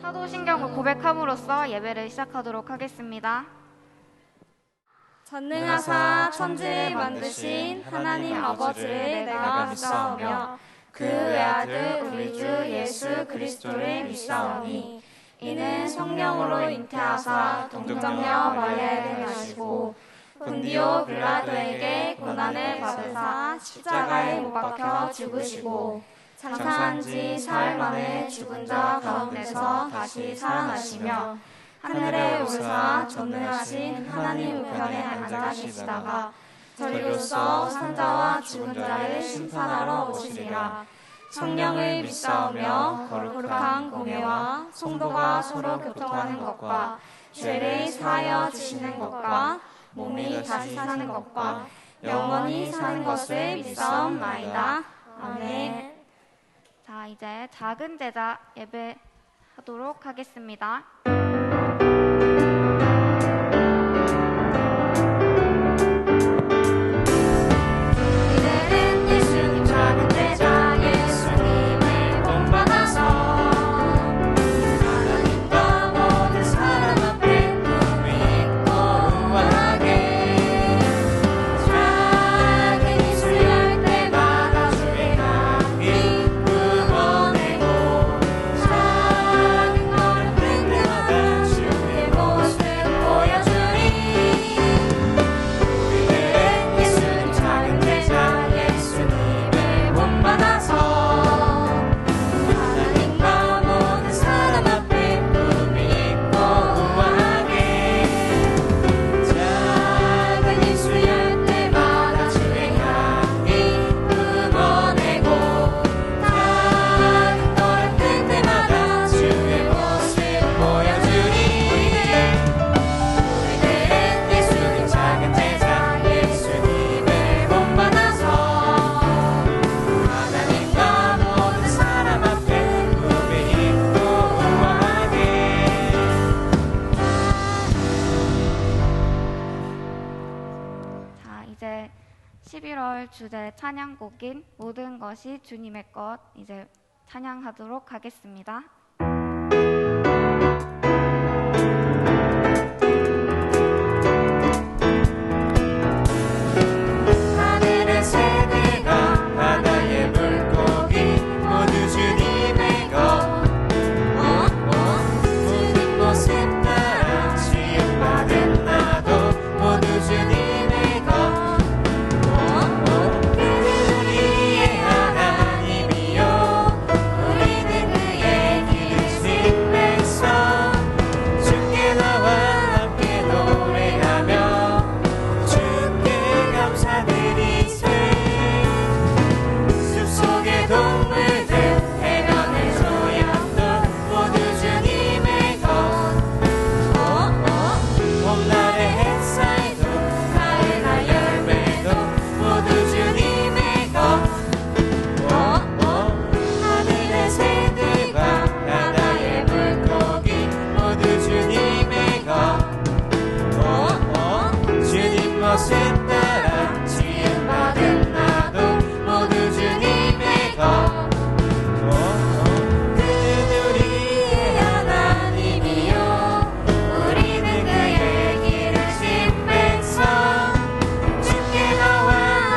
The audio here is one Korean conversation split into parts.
사도신경을 고백함으로써 예배를 시작하도록 하겠습니다. 전능하사 천지를 만드신 하나님 아버지를 내가 믿사오며 그 외아들 우리 주 예수 그리스도를 믿사오니 이는 성령으로 잉태하사 동정녀 마리아를 낳으시고 본디오 빌라도에게 고난을 받으사 십자가에 못 박혀 죽으시고 장사한 지 사흘 만에 죽은 자 가운데서 다시 살아나시며 하늘에 오르사 전능하신 하나님 우편에 앉아 계시다가 저리로서 산자와 죽은 자를 심판하러 오시리라. 성령을 믿사오며 거룩한 공예와 성도가 서로 교통하는 것과 죄를 사하여 주시는 것과 몸이 다시 사는 것과 영원히 사는 것을 믿사옵나이다. 아멘. 자, 이제 작은 제자 예배하도록 하겠습니다. 이제 11월 주제 찬양곡인 모든 것이 주님의 것 이제 찬양하도록 하겠습니다. 하늘의 새들과 바다의 물고기 모두 주님의 것 주님 모습 따라 지음받은 나도 모두 주님의 것 우리의 하나님이요 우리는 그의 길을 신뢰서 주께 나와 함께 노래하며 주께 감사드리세 숲속의 동물들 해변의 조약도 모두 주님의 것 봄날의 햇살도 가을날 열매도 모두 주님의 것 하늘의 새들과 바다의 물고기 모두 주님의 것 주님 모습 따라 지음받은 나도 모두 주님의 것 그는 우리의 하나님이요 우리는 그의 길을 신뢰서 주께 나와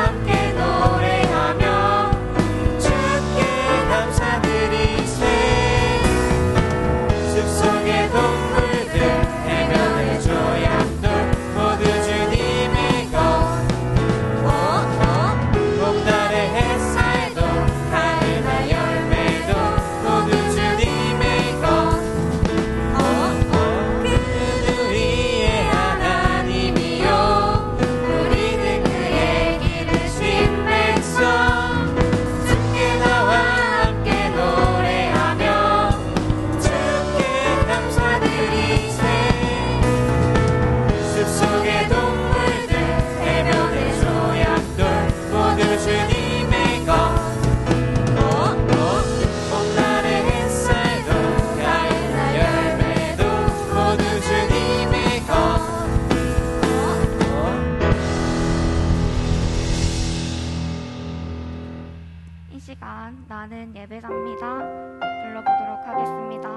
함께 노래하며 주께 감사드리세 숲속의 동물들 해변의 조약돌 모두 주님의 것 봄날의 햇살도 가을날 열매도 모두 주님의 것 그는 우리의 하나님이요 우리는 그의 길을 신뢰서 주께 나와 함께 노래하며 주께 감사드리세 숲속의 동물들 해변의 조약돌 모두 주님의 것 봄날의 햇살도 가을날 열매도 모두 주님의 것 이 시간 나는 예배자입니다. 불러보도록 하겠습니다.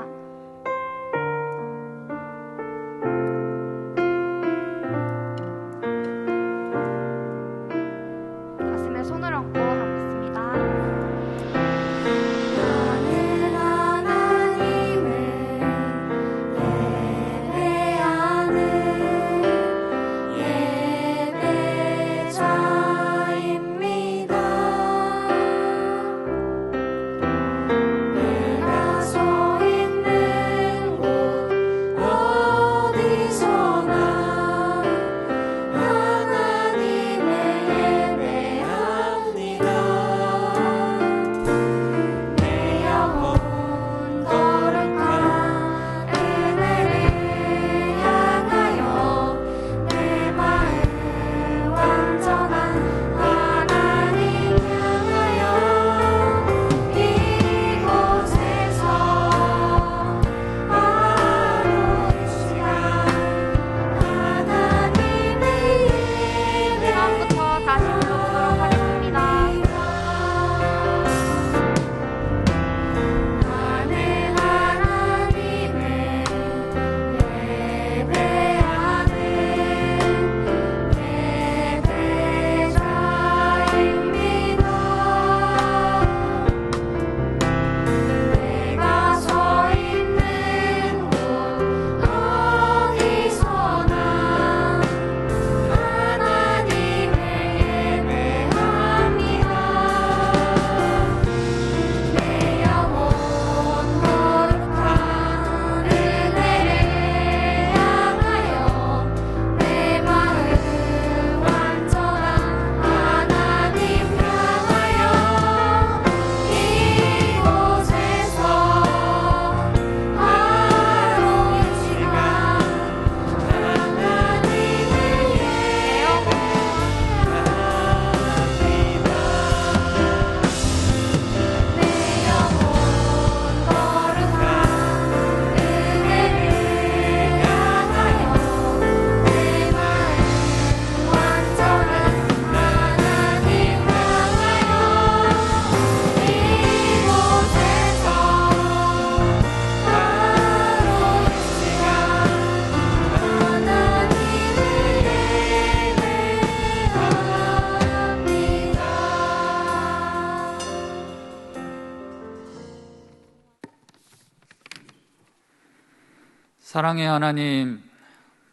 사랑의 하나님,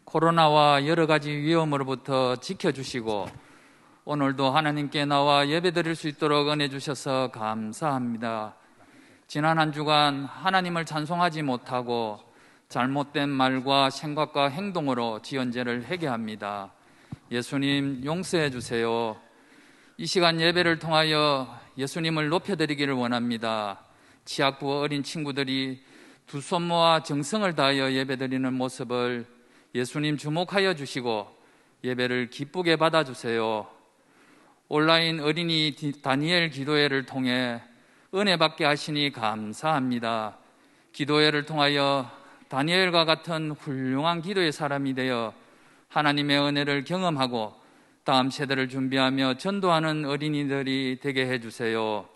코로나와 여러 가지 위험으로부터 지켜주시고 오늘도 하나님께 나와 예배드릴 수 있도록 은혜 주셔서 감사합니다. 지난 한 주간 하나님을 찬송하지 못하고 잘못된 말과 생각과 행동으로 지은 죄를 회개합니다. 예수님 용서해 주세요. 이 시간 예배를 통하여 예수님을 높여드리기를 원합니다. 취학부 어린 친구들이 두 손 모아 정성을 다하여 예배드리는 모습을 예수님 주목하여 주시고 예배를 기쁘게 받아주세요. 온라인 어린이 다니엘 기도회를 통해 은혜 받게 하시니 감사합니다. 기도회를 통하여 다니엘과 같은 훌륭한 기도의 사람이 되어 하나님의 은혜를 경험하고 다음 세대를 준비하며 전도하는 어린이들이 되게 해주세요.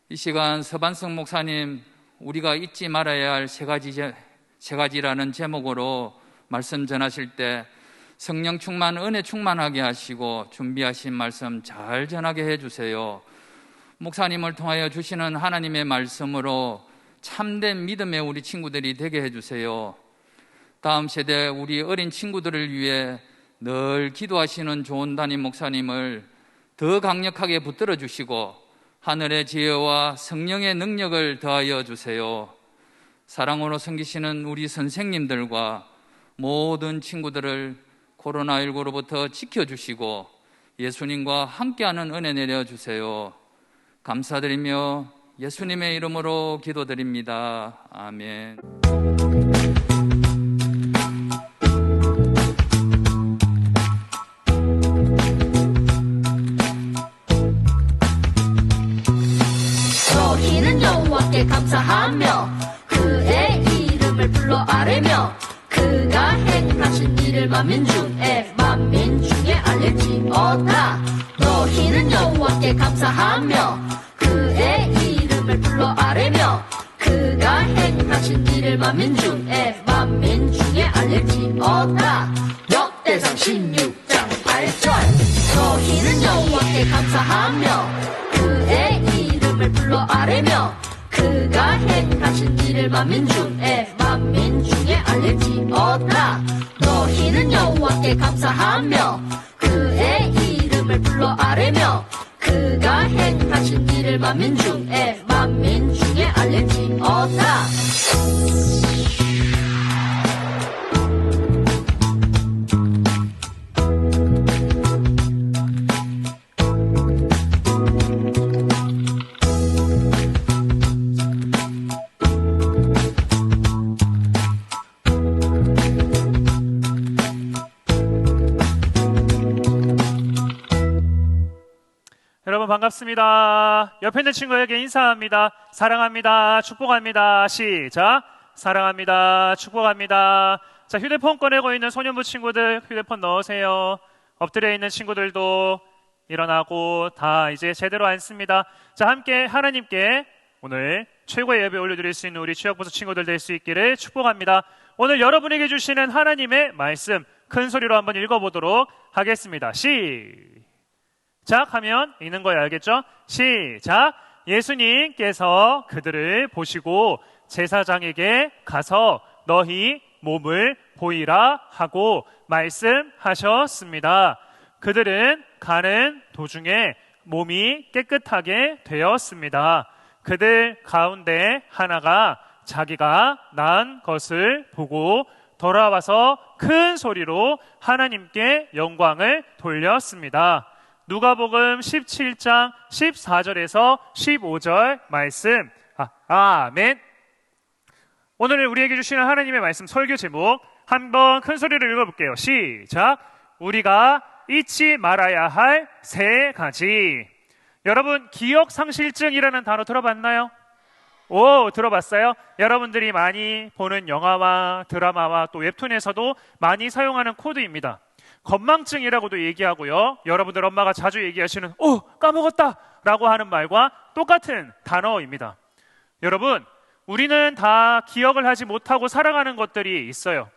이 시간 서반석 목사님, 우리가 잊지 말아야 할 세 가지라는 제목으로 말씀 전하실 때 성령 충만, 은혜 충만하게 하시고 준비하신 말씀 잘 전하게 해주세요. 목사님을 통하여 주시는 하나님의 말씀으로 참된 믿음의 우리 친구들이 되게 해주세요. 다음 세대 우리 어린 친구들을 위해 늘 기도하시는 좋은 담임 목사님을 더 강력하게 붙들어 주시고 하늘의 지혜와 성령의 능력을 더하여 주세요. 사랑으로 섬기시는 우리 선생님들과 모든 친구들을 코로나19로부터 지켜주시고 예수님과 함께하는 은혜 내려주세요. 감사드리며 예수님의 이름으로 기도드립니다. 아멘. 너희는 여호와께 감사하며 그의 이름을 불러 아뢰며 그가 행하신 일을 만민 중에 알릴지어다. 너희는 여호와께 감사하며 그의 이름을 불러 아뢰며 그가 행하신 일을 만민 중에 알릴지어다. 역대상 16장 8절. 너희는 여호와께 감사하며 그의 이름을 불러 아뢰며 그가 행하신 일을 만민 중에 알릴지어다. 너희는 여호와께 감사하며 그의 이름을 불러 아뢰며 그가 행하신 일을 만민 중에 알릴지어다. 여러분 반갑습니다. 옆에 있는 친구에게 인사합니다. 사랑합니다. 축복합니다. 시작. 사랑합니다. 축복합니다. 자, 휴대폰 꺼내고 있는 소년부 친구들 휴대폰 넣으세요. 엎드려 있는 친구들도 일어나고 다 이제 제대로 앉습니다. 자, 함께 하나님께 오늘 최고의 예배 올려드릴 수 있는 우리 취학부서 친구들 될 수 있기를 축복합니다. 오늘 여러분에게 주시는 하나님의 말씀 큰 소리로 한번 읽어보도록 하겠습니다. 시작 하면 읽는 거예요. 알겠죠? 시작. 예수님께서 그들을 보시고 제사장에게 가서 너희 몸을 보이라 하고 말씀하셨습니다. 그들은 가는 도중에 몸이 깨끗하게 되었습니다. 그들 가운데 하나가 자기가 난 것을 보고 돌아와서 큰 소리로 하나님께 영광을 돌렸습니다. 누가복음 17장 14절에서 15절 말씀. 아멘. 오늘 우리에게 주시는 하나님의 말씀 설교 제목 한번 큰 소리로 읽어볼게요. 시작. 우리가 잊지 말아야 할 세 가지. 여러분, 기억상실증이라는 단어 들어봤나요? 오, 들어봤어요? 여러분들이 많이 보는 영화와 드라마와 또 웹툰에서도 많이 사용하는 코드입니다. 건망증이라고도 얘기하고요. 여러분들 엄마가 자주 얘기하시는 까먹었다 라고 하는 말과 똑같은 단어입니다. 여러분, 우리는 다 기억을 하지 못하고 살아가는 것들이 있어요.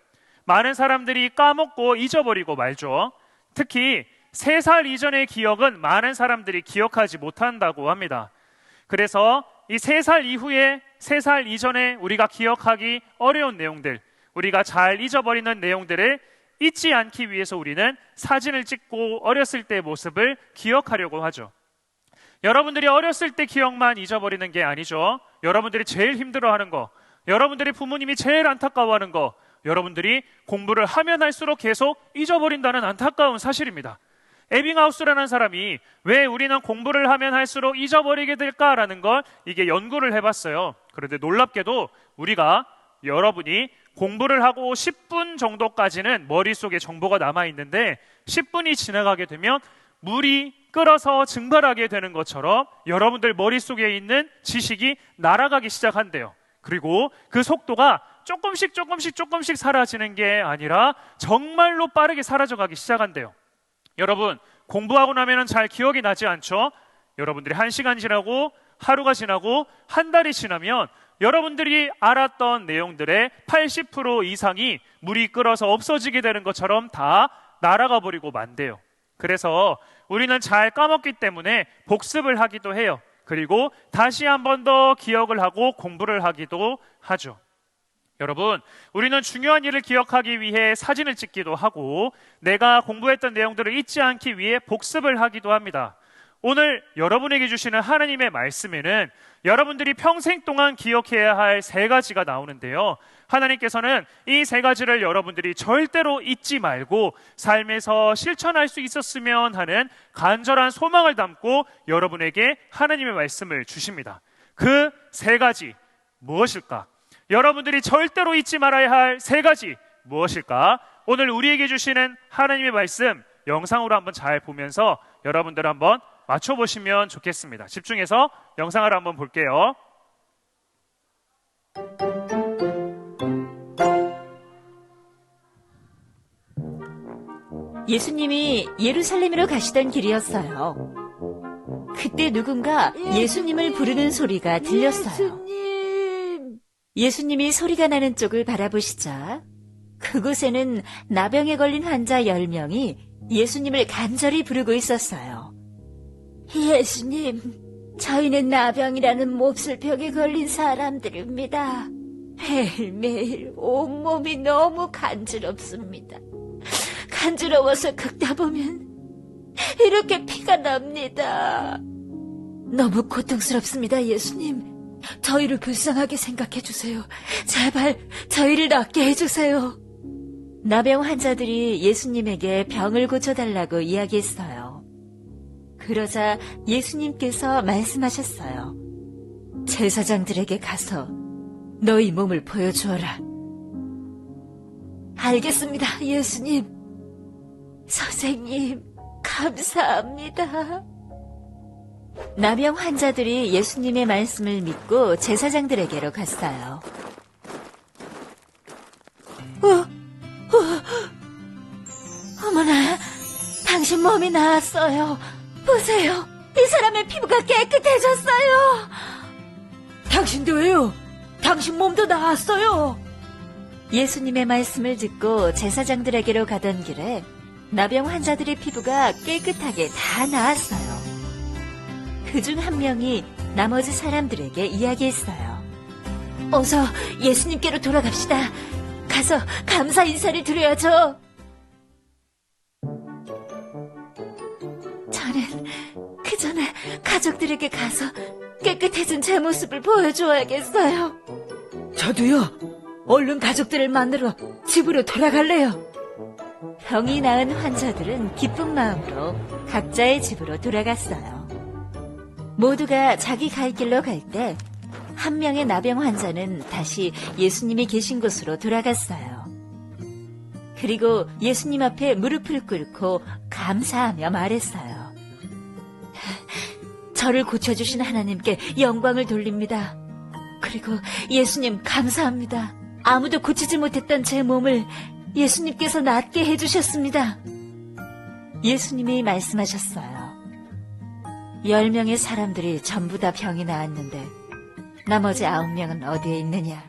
많은 사람들이 까먹고 잊어버리고 말죠. 특히 3살 이전의 기억은 많은 사람들이 기억하지 못한다고 합니다. 그래서 이 3살 이후에 3살 이전에 우리가 기억하기 어려운 내용들, 우리가 잘 잊어버리는 내용들을 잊지 않기 위해서 우리는 사진을 찍고 어렸을 때의 모습을 기억하려고 하죠. 여러분들이 어렸을 때 기억만 잊어버리는 게 아니죠. 여러분들이 제일 힘들어하는 거, 여러분들이 부모님이 제일 안타까워하는 거, 여러분들이 공부를 하면 할수록 계속 잊어버린다는 안타까운 사실입니다. 에빙하우스라는 사람이 왜 우리는 공부를 하면 할수록 잊어버리게 될까라는 걸 이게 연구를 해봤어요. 그런데 놀랍게도 여러분이 공부를 하고 10분 정도까지는 머릿속에 정보가 남아있는데 10분이 지나가게 되면 물이 끓어서 증발하게 되는 것처럼 여러분들 머릿속에 있는 지식이 날아가기 시작한대요. 그리고 그 속도가 조금씩 사라지는 게 아니라 정말로 빠르게 사라져가기 시작한대요. 여러분, 공부하고 나면 잘 기억이 나지 않죠? 여러분들이 1시간 지나고 하루가 지나고 한 달이 지나면 여러분들이 알았던 내용들의 80% 이상이 물이 끓어서 없어지게 되는 것처럼 다 날아가 버리고 만대요. 그래서 우리는 잘 까먹기 때문에 복습을 하기도 해요. 그리고 다시 한 번 더 기억을 하고 공부를 하기도 하죠. 여러분, 우리는 중요한 일을 기억하기 위해 사진을 찍기도 하고 내가 공부했던 내용들을 잊지 않기 위해 복습을 하기도 합니다. 오늘 여러분에게 주시는 하나님의 말씀에는 여러분들이 평생 동안 기억해야 할 3가지가 나오는데요. 하나님께서는 이 3가지를 여러분들이 절대로 잊지 말고 삶에서 실천할 수 있었으면 하는 간절한 소망을 담고 여러분에게 하나님의 말씀을 주십니다. 그 3가지 무엇일까? 여러분들이 절대로 잊지 말아야 할 3가지 무엇일까? 오늘 우리에게 주시는 하나님의 말씀 영상으로 한번 잘 보면서 여러분들 한번 맞춰보시면 좋겠습니다. 집중해서 영상을 한번 볼게요. 예수님이 예루살렘으로 가시던 길이었어요. 그때 누군가 예수님을 부르는 소리가 들렸어요. 예수님이 소리가 나는 쪽을 바라보시자 그곳에는 나병에 걸린 환자 10명이 예수님을 간절히 부르고 있었어요. 예수님, 저희는 나병이라는 몹쓸 병에 걸린 사람들입니다. 매일매일 온몸이 너무 간지럽습니다. 간지러워서 긁다 보면 이렇게 피가 납니다. 너무 고통스럽습니다, 예수님. 저희를 불쌍하게 생각해 주세요. 제발 저희를 낫게 해주세요. 나병 환자들이 예수님에게 병을 고쳐달라고 이야기했어요. 그러자 예수님께서 말씀하셨어요. 제사장들에게 가서 너희 몸을 보여주어라. 알겠습니다, 예수님. 선생님, 감사합니다. 나병 환자들이 예수님의 말씀을 믿고 제사장들에게로 갔어요. 어머나, 당신 몸이 나았어요. 보세요, 이 사람의 피부가 깨끗해졌어요. 당신도 왜요? 당신 몸도 나았어요. 예수님의 말씀을 듣고 제사장들에게로 가던 길에 나병 환자들의 피부가 깨끗하게 다 나았어요. 그중 한 명이 나머지 사람들에게 이야기했어요. 어서 예수님께로 돌아갑시다. 가서 감사 인사를 드려야죠. 저는 그 전에 가족들에게 가서 깨끗해진 제 모습을 보여줘야겠어요. 저도요. 얼른 가족들을 만나러 집으로 돌아갈래요. 병이 나은 환자들은 기쁜 마음으로 각자의 집으로 돌아갔어요. 모두가 자기 갈 길로 갈 때 한 명의 나병 환자는 다시 예수님이 계신 곳으로 돌아갔어요. 그리고 예수님 앞에 무릎을 꿇고 감사하며 말했어요. 저를 고쳐주신 하나님께 영광을 돌립니다. 그리고 예수님 감사합니다. 아무도 고치지 못했던 제 몸을 예수님께서 낫게 해주셨습니다. 예수님이 말씀하셨어요. 10명의 사람들이 전부 다 병이 나았는데 나머지 9명은 어디에 있느냐?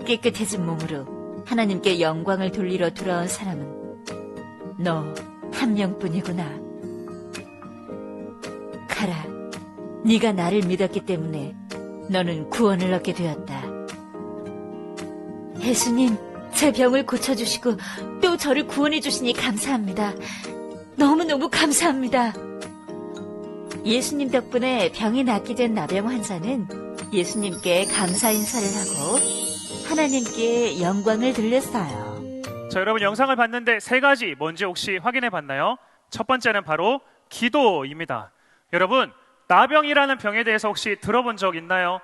깨끗해진 몸으로 하나님께 영광을 돌리러 돌아온 사람은 너 한 명뿐이구나. 가라. 네가 나를 믿었기 때문에 너는 구원을 얻게 되었다. 예수님, 제 병을 고쳐주시고 또 저를 구원해 주시니 감사합니다. 너무너무 감사합니다. 예수님 덕분에 병이 낫게 된 나병 환자는 예수님께 감사 인사를 하고 하나님께 영광을 돌렸어요. 자, 여러분 영상을 봤는데 세 가지 뭔지 혹시 확인해 봤나요? 첫 번째는 바로 기도입니다. 여러분, 나병이라는 병에 대해서 혹시 들어본 적 있나요?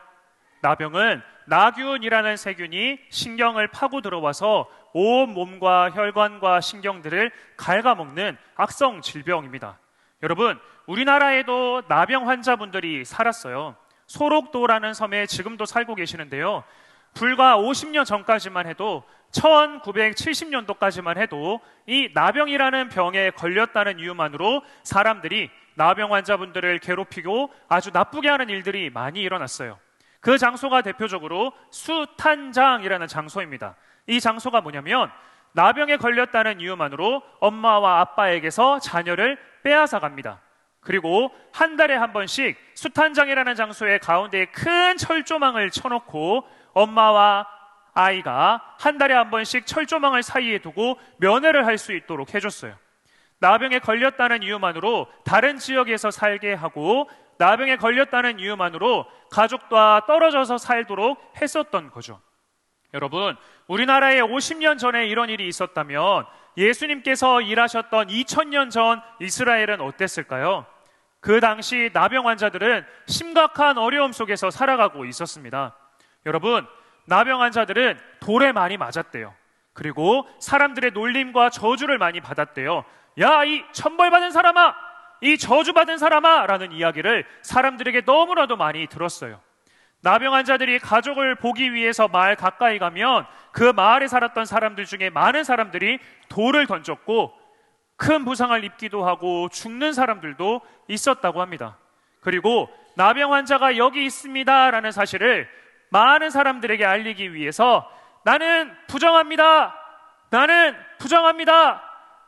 나병은 나균이라는 세균이 신경을 파고 들어와서 온 몸과 혈관과 신경들을 갉아먹는 악성 질병입니다. 여러분, 우리나라에도 나병 환자분들이 살았어요. 소록도라는 섬에 지금도 살고 계시는데요. 불과 50년 전까지만 해도 1970년도까지만 해도 이 나병이라는 병에 걸렸다는 이유만으로 사람들이 나병 환자분들을 괴롭히고 아주 나쁘게 하는 일들이 많이 일어났어요. 그 장소가 대표적으로 수탄장이라는 장소입니다. 이 장소가 뭐냐면 나병에 걸렸다는 이유만으로 엄마와 아빠에게서 자녀를 빼앗아 갑니다. 그리고 한 달에 한 번씩 수탄장이라는 장소의 가운데에 큰 철조망을 쳐놓고 엄마와 아이가 한 달에 한 번씩 철조망을 사이에 두고 면회를 할 수 있도록 해줬어요. 나병에 걸렸다는 이유만으로 다른 지역에서 살게 하고 나병에 걸렸다는 이유만으로 가족과 떨어져서 살도록 했었던 거죠. 여러분, 우리나라에 50년 전에 이런 일이 있었다면 예수님께서 일하셨던 2000년 전 이스라엘은 어땠을까요? 그 당시 나병 환자들은 심각한 어려움 속에서 살아가고 있었습니다. 여러분, 나병 환자들은 돌에 많이 맞았대요. 그리고 사람들의 놀림과 저주를 많이 받았대요. 야, 이 천벌받은 사람아! 이 저주받은 사람아! 라는 이야기를 사람들에게 너무나도 많이 들었어요. 나병 환자들이 가족을 보기 위해서 마을 가까이 가면 그 마을에 살았던 사람들 중에 많은 사람들이 돌을 던졌고 큰 부상을 입기도 하고 죽는 사람들도 있었다고 합니다. 그리고 나병 환자가 여기 있습니다 라는 사실을 많은 사람들에게 알리기 위해서 나는 부정합니다! 나는 부정합니다!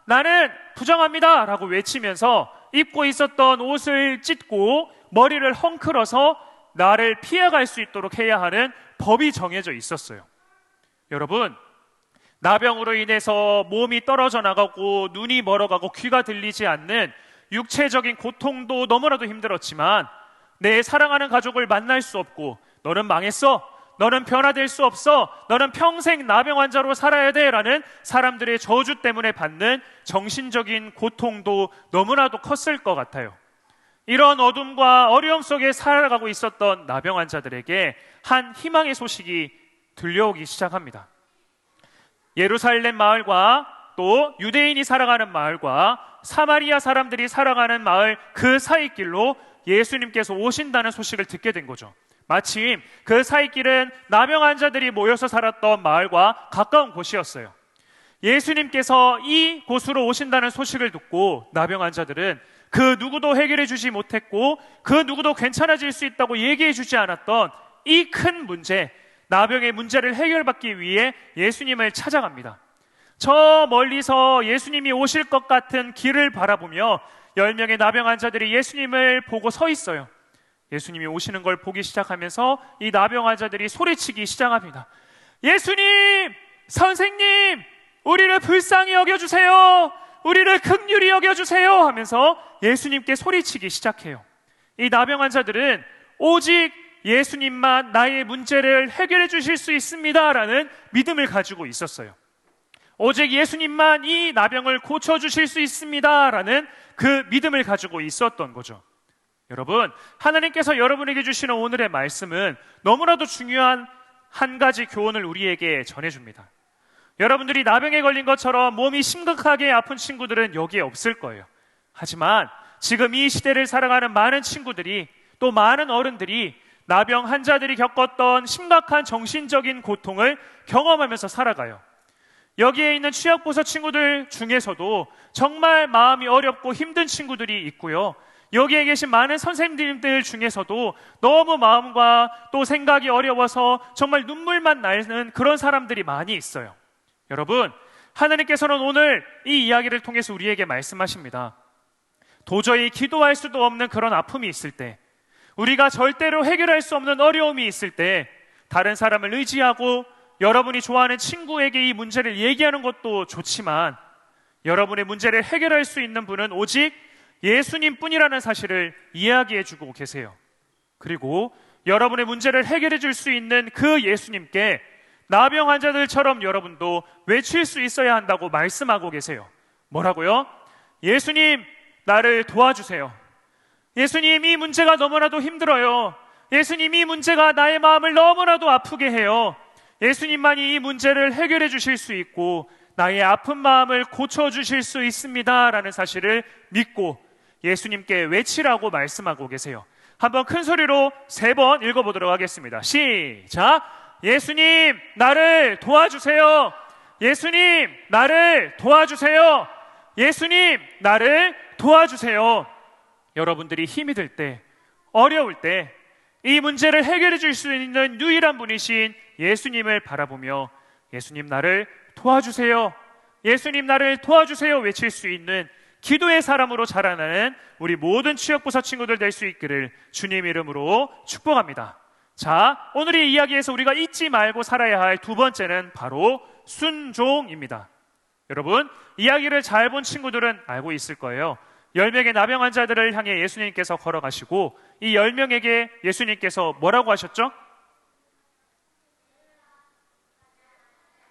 나는 부정합니다! 라고 외치면서 입고 있었던 옷을 찢고 머리를 헝클어서 나를 피해갈 수 있도록 해야 하는 법이 정해져 있었어요. 여러분, 나병으로 인해서 몸이 떨어져 나가고 눈이 멀어가고 귀가 들리지 않는 육체적인 고통도 너무나도 힘들었지만 내 사랑하는 가족을 만날 수 없고 너는 망했어, 너는 변화될 수 없어, 너는 평생 나병 환자로 살아야 돼 라는 사람들의 저주 때문에 받는 정신적인 고통도 너무나도 컸을 것 같아요. 이런 어둠과 어려움 속에 살아가고 있었던 나병 환자들에게 한 희망의 소식이 들려오기 시작합니다. 예루살렘 마을과 또 유대인이 살아가는 마을과 사마리아 사람들이 살아가는 마을 그 사이길로 예수님께서 오신다는 소식을 듣게 된 거죠. 마침 그 사이길은 나병 환자들이 모여서 살았던 마을과 가까운 곳이었어요. 예수님께서 이 곳으로 오신다는 소식을 듣고 나병 환자들은 그 누구도 해결해 주지 못했고 그 누구도 괜찮아질 수 있다고 얘기해 주지 않았던 이 큰 문제, 나병의 문제를 해결받기 위해 예수님을 찾아갑니다. 저 멀리서 예수님이 오실 것 같은 길을 바라보며 10명의 나병 환자들이 예수님을 보고 서 있어요. 예수님이 오시는 걸 보기 시작하면서 이 나병 환자들이 소리치기 시작합니다. 예수님! 선생님! 우리를 불쌍히 여겨주세요! 우리를 긍휼히 여겨주세요! 하면서 예수님께 소리치기 시작해요. 이 나병 환자들은 오직 예수님만 나의 문제를 해결해 주실 수 있습니다 라는 믿음을 가지고 있었어요. 오직 예수님만 이 나병을 고쳐주실 수 있습니다 라는 그 믿음을 가지고 있었던 거죠. 여러분, 하나님께서 여러분에게 주시는 오늘의 말씀은 너무나도 중요한 한 가지 교훈을 우리에게 전해줍니다. 여러분들이 나병에 걸린 것처럼 몸이 심각하게 아픈 친구들은 여기에 없을 거예요. 하지만 지금 이 시대를 살아가는 많은 친구들이 또 많은 어른들이 나병 환자들이 겪었던 심각한 정신적인 고통을 경험하면서 살아가요. 여기에 있는 취약보서 친구들 중에서도 정말 마음이 어렵고 힘든 친구들이 있고요. 여기에 계신 많은 선생님들 중에서도 너무 마음과 또 생각이 어려워서 정말 눈물만 나는 그런 사람들이 많이 있어요. 여러분, 하나님께서는 오늘 이 이야기를 통해서 우리에게 말씀하십니다. 도저히 기도할 수도 없는 그런 아픔이 있을 때, 우리가 절대로 해결할 수 없는 어려움이 있을 때 다른 사람을 의지하고 여러분이 좋아하는 친구에게 이 문제를 얘기하는 것도 좋지만 여러분의 문제를 해결할 수 있는 분은 오직 예수님 뿐이라는 사실을 이야기해 주고 계세요. 그리고 여러분의 문제를 해결해 줄 수 있는 그 예수님께 나병 환자들처럼 여러분도 외칠 수 있어야 한다고 말씀하고 계세요. 뭐라고요? 예수님, 나를 도와주세요. 예수님, 이 문제가 너무나도 힘들어요. 예수님, 이 문제가 나의 마음을 너무나도 아프게 해요. 예수님만이 이 문제를 해결해 주실 수 있고 나의 아픈 마음을 고쳐주실 수 있습니다 라는 사실을 믿고 예수님께 외치라고 말씀하고 계세요. 한번 큰 소리로 3번 읽어보도록 하겠습니다. 시작! 예수님, 나를 도와주세요. 예수님, 나를 도와주세요. 예수님, 나를 도와주세요. 여러분들이 힘이 들 때, 어려울 때 이 문제를 해결해 줄 수 있는 유일한 분이신 예수님을 바라보며 예수님, 나를 도와주세요. 예수님, 나를 도와주세요 외칠 수 있는 기도의 사람으로 자라나는 우리 모든 취역부서 친구들 될 수 있기를 주님 이름으로 축복합니다. 자, 오늘의 이야기에서 우리가 잊지 말고 살아야 할 2번째는 바로 순종입니다. 여러분, 이야기를 잘 본 친구들은 알고 있을 거예요. 10명의 나병 환자들을 향해 예수님께서 걸어가시고 이 10명에게 예수님께서 뭐라고 하셨죠?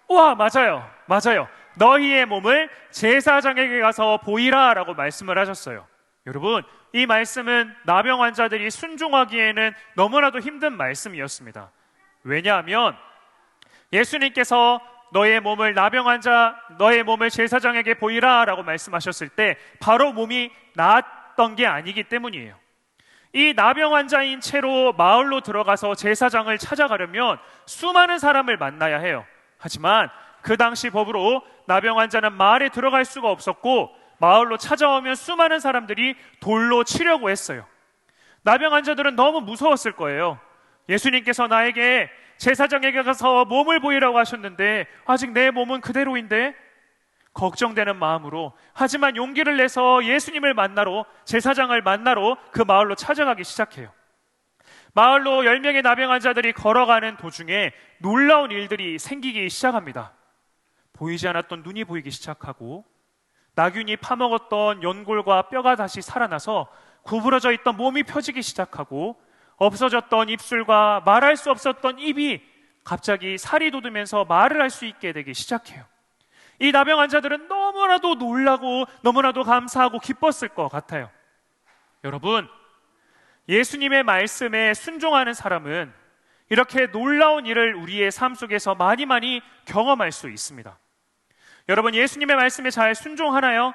우와, 맞아요. 너희의 몸을 제사장에게 가서 보이라 라고 말씀을 하셨어요. 여러분, 이 말씀은 나병 환자들이 순종하기에는 너무나도 힘든 말씀이었습니다. 왜냐하면 예수님께서 너의 몸을 제사장에게 보이라 라고 말씀하셨을 때 바로 몸이 나았던 게 아니기 때문이에요. 이 나병 환자인 채로 마을로 들어가서 제사장을 찾아가려면 수많은 사람을 만나야 해요. 하지만 그 당시 법으로 나병 환자는 마을에 들어갈 수가 없었고 마을로 찾아오면 수많은 사람들이 돌로 치려고 했어요. 나병 환자들은 너무 무서웠을 거예요. 예수님께서 나에게 제사장에게 가서 몸을 보이라고 하셨는데 아직 내 몸은 그대로인데 걱정되는 마음으로, 하지만 용기를 내서 예수님을 만나러, 제사장을 만나러 그 마을로 찾아가기 시작해요. 마을로 10명의 나병 환자들이 걸어가는 도중에 놀라운 일들이 생기기 시작합니다. 보이지 않았던 눈이 보이기 시작하고 나균이 파먹었던 연골과 뼈가 다시 살아나서 구부러져 있던 몸이 펴지기 시작하고 없어졌던 입술과 말할 수 없었던 입이 갑자기 살이 돋으면서 말을 할 수 있게 되기 시작해요. 이 나병 환자들은 너무나도 놀라고 너무나도 감사하고 기뻤을 것 같아요. 여러분, 예수님의 말씀에 순종하는 사람은 이렇게 놀라운 일을 우리의 삶 속에서 많이 경험할 수 있습니다. 여러분, 예수님의 말씀에 잘 순종하나요?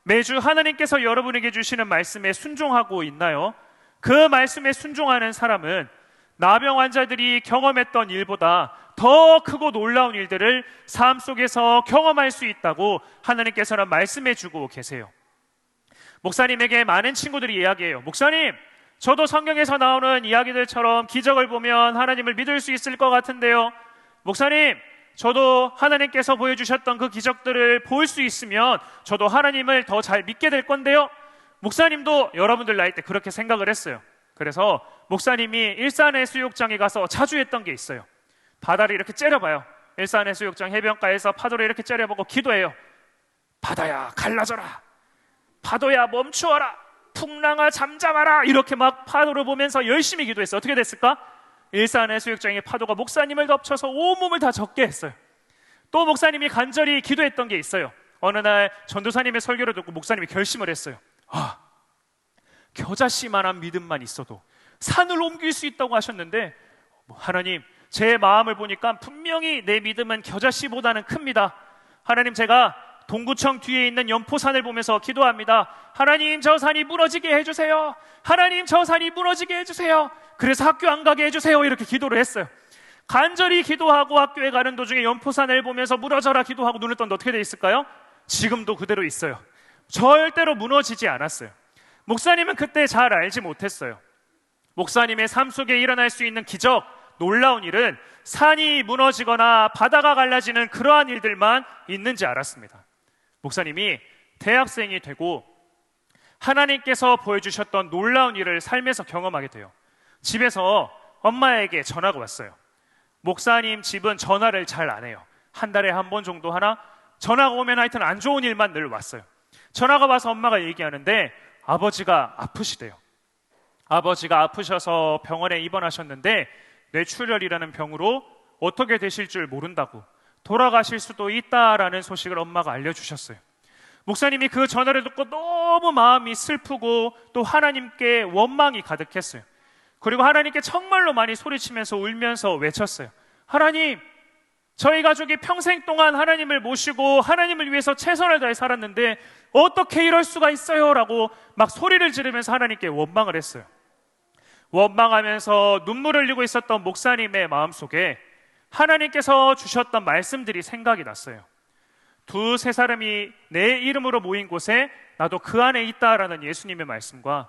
매주 하나님께서 여러분에게 주시는 말씀에 순종하고 있나요? 그 말씀에 순종하는 사람은 나병 환자들이 경험했던 일보다 더 크고 놀라운 일들을 삶 속에서 경험할 수 있다고 하나님께서는 말씀해 주고 계세요. 목사님에게 많은 친구들이 이야기해요. 목사님, 저도 성경에서 나오는 이야기들처럼 기적을 보면 하나님을 믿을 수 있을 것 같은데요. 목사님, 저도 하나님께서 보여주셨던 그 기적들을 볼 수 있으면 저도 하나님을 더 잘 믿게 될 건데요. 목사님도 여러분들 나이 때 그렇게 생각을 했어요. 그래서 목사님이 일산해수욕장에 가서 자주 했던 게 있어요. 바다를 이렇게 째려봐요. 일산해수욕장 해변가에서 파도를 이렇게 째려보고 기도해요. 바다야, 갈라져라. 파도야, 멈추어라. 풍랑아, 잠잠하라. 이렇게 막 파도를 보면서 열심히 기도했어요. 어떻게 됐을까? 일산해수욕장의 파도가 목사님을 덮쳐서 온몸을 다 젖게 했어요. 또 목사님이 간절히 기도했던 게 있어요. 어느 날 전도사님의 설교를 듣고 목사님이 결심을 했어요. 겨자씨만한 믿음만 있어도 산을 옮길 수 있다고 하셨는데 하나님, 제 마음을 보니까 분명히 내 믿음은 겨자씨보다는 큽니다. 하나님, 제가 동구청 뒤에 있는 연포산을 보면서 기도합니다. 하나님, 저 산이 무너지게 해주세요. 하나님, 저 산이 무너지게 해주세요. 그래서 학교 안 가게 해주세요. 이렇게 기도를 했어요. 간절히 기도하고 학교에 가는 도중에 연포산을 보면서 무너져라 기도하고 눈을 떴는데 어떻게 돼 있을까요? 지금도 그대로 있어요. 절대로 무너지지 않았어요. 목사님은 그때 잘 알지 못했어요. 목사님의 삶 속에 일어날 수 있는 기적, 놀라운 일은 산이 무너지거나 바다가 갈라지는 그러한 일들만 있는지 알았습니다. 목사님이 대학생이 되고 하나님께서 보여주셨던 놀라운 일을 삶에서 경험하게 돼요. 집에서 엄마에게 전화가 왔어요. 목사님 집은 전화를 잘 안 해요. 한 달에 한 번 정도 하나? 전화가 오면 하여튼 안 좋은 일만 늘 왔어요. 전화가 와서 엄마가 얘기하는데 아버지가 아프시대요. 아버지가 아프셔서 병원에 입원하셨는데 뇌출혈이라는 병으로 어떻게 되실 줄 모른다고, 돌아가실 수도 있다라는 소식을 엄마가 알려주셨어요. 목사님이 그 전화를 듣고 너무 마음이 슬프고 또 하나님께 원망이 가득했어요. 그리고 하나님께 정말로 많이 소리치면서 울면서 외쳤어요. 하나님, 저희 가족이 평생 동안 하나님을 모시고 하나님을 위해서 최선을 다해 살았는데 어떻게 이럴 수가 있어요? 라고 막 소리를 지르면서 하나님께 원망을 했어요. 원망하면서 눈물을 흘리고 있었던 목사님의 마음속에 하나님께서 주셨던 말씀들이 생각이 났어요. 두세 사람이 내 이름으로 모인 곳에 나도 그 안에 있다라는 예수님의 말씀과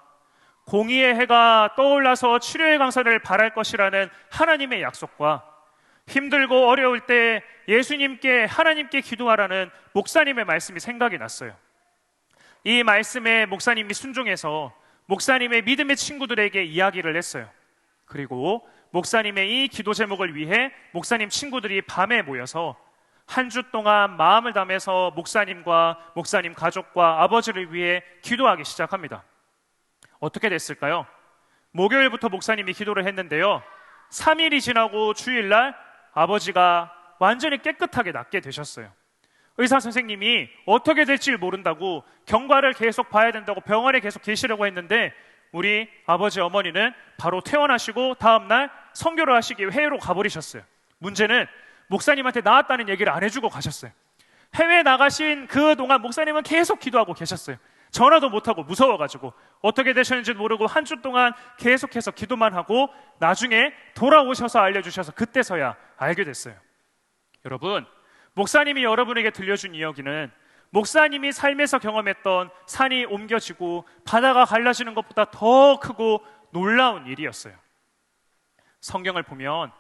공의의 해가 떠올라서 치료의 강선을 바랄 것이라는 하나님의 약속과 힘들고 어려울 때 예수님께, 하나님께 기도하라는 목사님의 말씀이 생각이 났어요. 이 말씀에 목사님이 순종해서 목사님의 믿음의 친구들에게 이야기를 했어요. 그리고 목사님의 이 기도 제목을 위해 목사님 친구들이 밤에 모여서 한 주 동안 마음을 담아서 목사님과 목사님 가족과 아버지를 위해 기도하기 시작합니다. 어떻게 됐을까요? 목요일부터 목사님이 기도를 했는데요, 3일이 지나고 주일날 아버지가 완전히 깨끗하게 낫게 되셨어요. 의사 선생님이 어떻게 될지 모른다고, 경과를 계속 봐야 된다고 병원에 계속 계시려고 했는데 우리 아버지 어머니는 바로 퇴원하시고 다음날 선교를 하시기 위해 해외로 가버리셨어요. 문제는 목사님한테 나았다는 얘기를 안 해주고 가셨어요. 해외에 나가신 그동안 목사님은 계속 기도하고 계셨어요. 전화도 못하고 무서워가지고 어떻게 되셨는지도 모르고 한 주 동안 계속해서 기도만 하고 나중에 돌아오셔서 알려주셔서 그때서야 알게 됐어요. 여러분, 목사님이 여러분에게 들려준 이야기는 목사님이 삶에서 경험했던 산이 옮겨지고 바다가 갈라지는 것보다 더 크고 놀라운 일이었어요. 성경을 보면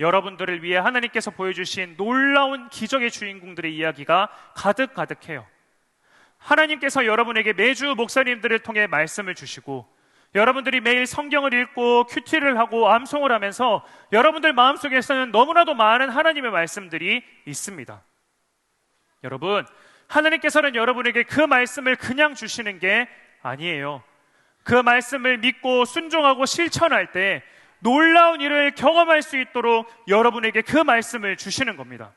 여러분들을 위해 하나님께서 보여주신 놀라운 기적의 주인공들의 이야기가 가득가득해요. 하나님께서 여러분에게 매주 목사님들을 통해 말씀을 주시고 여러분들이 매일 성경을 읽고 큐티를 하고 암송을 하면서 여러분들 마음속에서는 너무나도 많은 하나님의 말씀들이 있습니다. 여러분, 하나님께서는 여러분에게 그 말씀을 그냥 주시는 게 아니에요. 그 말씀을 믿고 순종하고 실천할 때 놀라운 일을 경험할 수 있도록 여러분에게 그 말씀을 주시는 겁니다.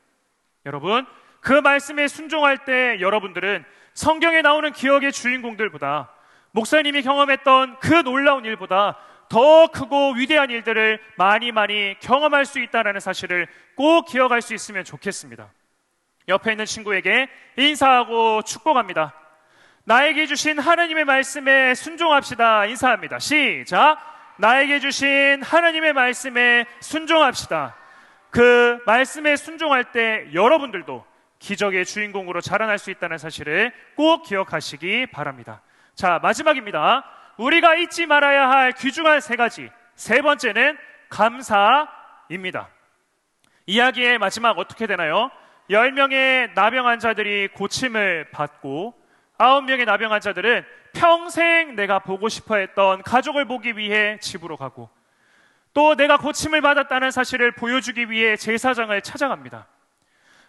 여러분, 그 말씀에 순종할 때 여러분들은 성경에 나오는 기억의 주인공들보다, 목사님이 경험했던 그 놀라운 일보다 더 크고 위대한 일들을 많이 경험할 수 있다는 사실을 꼭 기억할 수 있으면 좋겠습니다. 옆에 있는 친구에게 인사하고 축복합니다. 나에게 주신 하나님의 말씀에 순종합시다. 인사합니다. 시작! 나에게 주신 하나님의 말씀에 순종합시다. 그 말씀에 순종할 때 여러분들도 기적의 주인공으로 자라날 수 있다는 사실을 꼭 기억하시기 바랍니다. 자, 마지막입니다. 우리가 잊지 말아야 할 귀중한 3가지. 세 번째는 감사입니다. 이야기의 마지막 어떻게 되나요? 10명의 나병 환자들이 고침을 받고 9명의 나병 환자들은 평생 내가 보고 싶어 했던 가족을 보기 위해 집으로 가고 또 내가 고침을 받았다는 사실을 보여주기 위해 제사장을 찾아갑니다.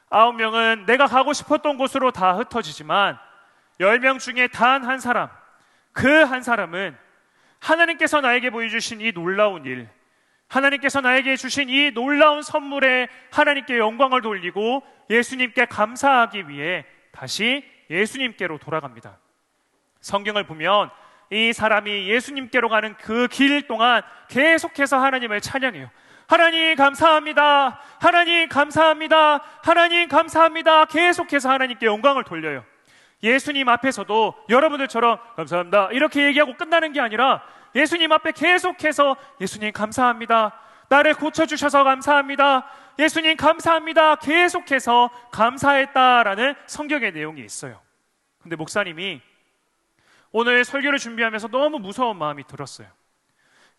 9명은 내가 가고 싶었던 곳으로 다 흩어지지만 10명 중에 단 한 사람, 그 한 사람은 하나님께서 나에게 보여주신 이 놀라운 일, 하나님께서 나에게 주신 이 놀라운 선물에 하나님께 영광을 돌리고 예수님께 감사하기 위해 다시 예수님께로 돌아갑니다. 성경을 보면 이 사람이 예수님께로 가는 그 길 동안 계속해서 하나님을 찬양해요. 하나님 감사합니다. 하나님 감사합니다. 하나님 감사합니다. 계속해서 하나님께 영광을 돌려요. 예수님 앞에서도 여러분들처럼 감사합니다 이렇게 얘기하고 끝나는 게 아니라 예수님 앞에 계속해서 예수님 감사합니다. 나를 고쳐주셔서 감사합니다. 예수님 감사합니다. 계속해서 감사했다라는 성경의 내용이 있어요. 근데 목사님이 오늘 설교를 준비하면서 너무 무서운 마음이 들었어요.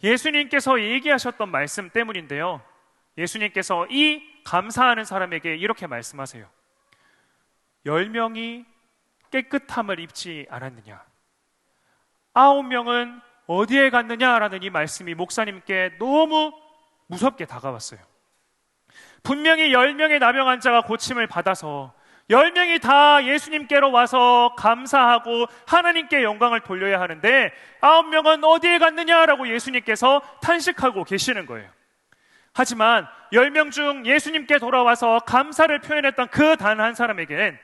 예수님께서 얘기하셨던 말씀 때문인데요, 예수님께서 이 감사하는 사람에게 이렇게 말씀하세요. 10명이 깨끗함을 입지 않았느냐, 9명은 어디에 갔느냐라는 이 말씀이 목사님께 너무 무섭게 다가왔어요. 분명히 10명의 나병 환자가 고침을 받아서 10명이 다 예수님께로 와서 감사하고 하나님께 영광을 돌려야 하는데 9명은 어디에 갔느냐라고 예수님께서 탄식하고 계시는 거예요. 하지만 10명 중 예수님께 돌아와서 감사를 표현했던 그 단 한 사람에게는